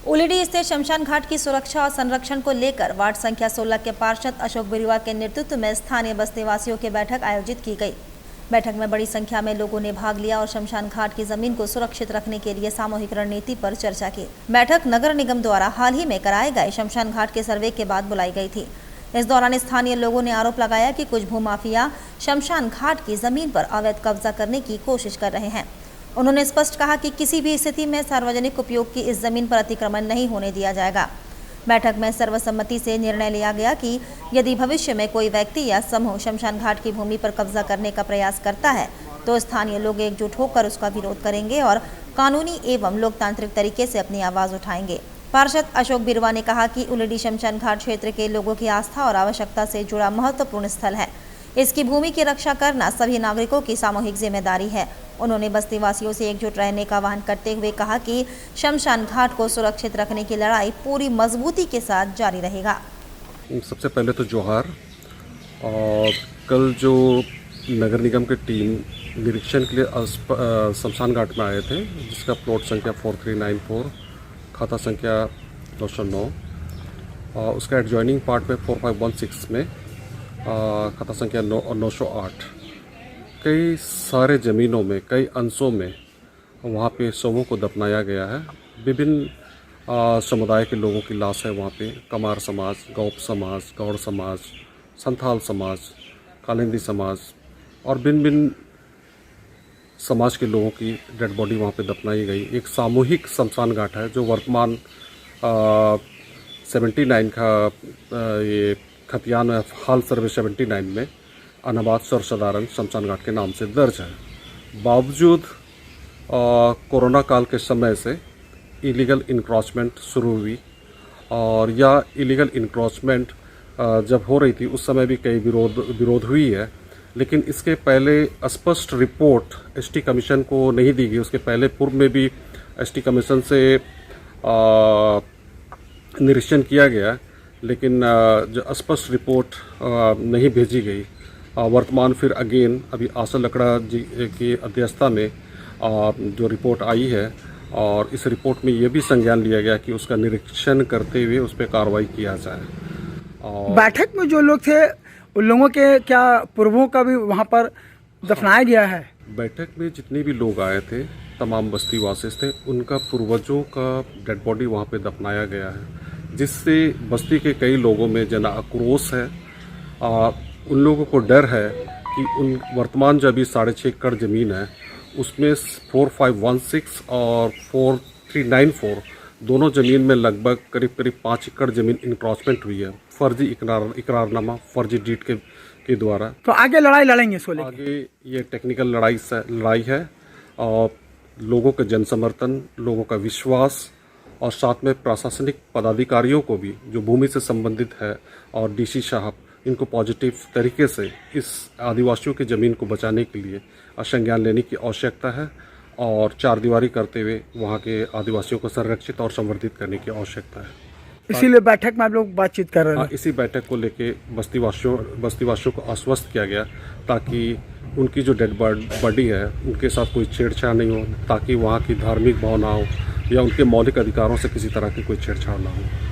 उलिडी स्थित शमशान घाट की सुरक्षा और संरक्षण को लेकर वार्ड संख्या 16 के पार्षद अशोक बिरुवा के नेतृत्व में स्थानीय बस्तीवासियों की बैठक आयोजित की गई। बैठक में बड़ी संख्या में लोगों ने भाग लिया और शमशान घाट की जमीन को सुरक्षित रखने के लिए सामूहिक रणनीति पर चर्चा की। बैठक नगर निगम द्वारा हाल ही में कराए गए शमशान घाट के सर्वे के बाद बुलाई गई थी। इस दौरान स्थानीय लोगों ने आरोप लगाया कि कुछ भूमाफिया शमशान घाट की जमीन पर अवैध कब्जा करने की कोशिश कर रहे हैं। उन्होंने स्पष्ट कहा कि किसी भी स्थिति में सार्वजनिक उपयोग की इस जमीन पर अतिक्रमण नहीं होने दिया जाएगा। बैठक में सर्वसम्मति से निर्णय लिया गया कि यदि भविष्य में कोई व्यक्ति या समूह शमशान घाट की भूमि पर कब्जा करने का प्रयास करता है तो स्थानीय लोग एकजुट होकर उसका विरोध करेंगे और कानूनी एवं लोकतांत्रिक तरीके से अपनी आवाज उठाएंगे। पार्षद अशोक बिरुवा ने कहा कि उलिडी शमशान घाट क्षेत्र के लोगों की आस्था और आवश्यकता से जुड़ा महत्वपूर्ण स्थल है। इसकी भूमि की रक्षा करना सभी नागरिकों की सामूहिक जिम्मेदारी है। उन्होंने बस्तीवासियों से एकजुट रहने का आह्वान करते हुए कहा कि शमशान घाट को सुरक्षित रखने की लड़ाई पूरी मजबूती के साथ जारी रहेगा। सबसे पहले तो जोहार। और कल जो नगर निगम की टीम निरीक्षण के लिए शमशान घाट में आए थे, जिसका प्लॉट संख्या 4394, खाता संख्या 209 और उसका एडजॉइनिंग पार्ट में 4516 में खाता संख्या 908, कई सारे ज़मीनों में कई अंशों में वहाँ पे शवों को दफनाया गया है। विभिन्न समुदाय के लोगों की लाश है वहाँ पे। कमार समाज, गौप समाज, गौड़ समाज, संथाल समाज, कालिंदी समाज और भिन्न भिन्न समाज के लोगों की डेड बॉडी वहाँ पे दफनाई गई। एक सामूहिक शमशान घाट है जो वर्तमान 79 का ये खतियान हाल सर्वे 79 में अनाबाद सर्वसाधारण शमशान घाट के नाम से दर्ज है। बावजूद कोरोना काल के समय से इलीगल इंक्रोचमेंट शुरू हुई और या इलीगल इंक्रोचमेंट जब हो रही थी उस समय भी कई विरोध हुई है, लेकिन इसके पहले स्पष्ट रिपोर्ट एसटी कमीशन को नहीं दी गई। उसके पहले पूर्व में भी एसटी कमीशन से निरीक्षण किया गया, लेकिन जो स्पष्ट रिपोर्ट नहीं भेजी गई। वर्तमान फिर अगेन अभी आशा लकड़ा जी की अध्यक्षता में जो रिपोर्ट आई है और इस रिपोर्ट में ये भी संज्ञान लिया गया कि उसका निरीक्षण करते हुए उस पर कार्रवाई किया जाए। और बैठक में जो लोग थे उन लोगों के क्या पूर्वों का भी वहाँ पर दफनाया गया है? बैठक में जितने भी लोग आए थे तमाम बस्तीवासी थे, उनका पूर्वजों का डेड बॉडी वहाँ पे दफनाया गया है, जिससे बस्ती के कई लोगों में जना आक्रोश है। उन लोगों को डर है कि उन वर्तमान जो अभी 6.5 एकड़ ज़मीन है उसमें 4516 और 4394 दोनों ज़मीन में लगभग करीब 5 एकड़ ज़मीन इंक्रोचमेंट हुई है, फर्जी इकरारनामा, फर्जी डीड के द्वारा। तो आगे लड़ाई लड़ेंगे सोले? आगे ये टेक्निकल लड़ाई है और लोगों का जनसमर्थन, लोगों का विश्वास और साथ में प्रशासनिक पदाधिकारियों को भी जो भूमि से संबंधित है और डीसी साहब, इनको पॉजिटिव तरीके से इस आदिवासियों की ज़मीन को बचाने के लिए संज्ञान लेने की आवश्यकता है और चारदीवारी करते हुए वहाँ के आदिवासियों को संरक्षित और संवर्धित करने की आवश्यकता है। इसीलिए बैठक में आप लोग बातचीत कर रहे हैं? इसी बैठक को लेके बस्तीवासियों को आश्वस्त किया गया ताकि उनकी जो डेड बॉडी है उनके साथ कोई छेड़छाड़ नहीं हो, ताकि वहाँ की धार्मिक भावनाओं या उनके मौलिक अधिकारों से किसी तरह की कोई छेड़छाड़ ना हो।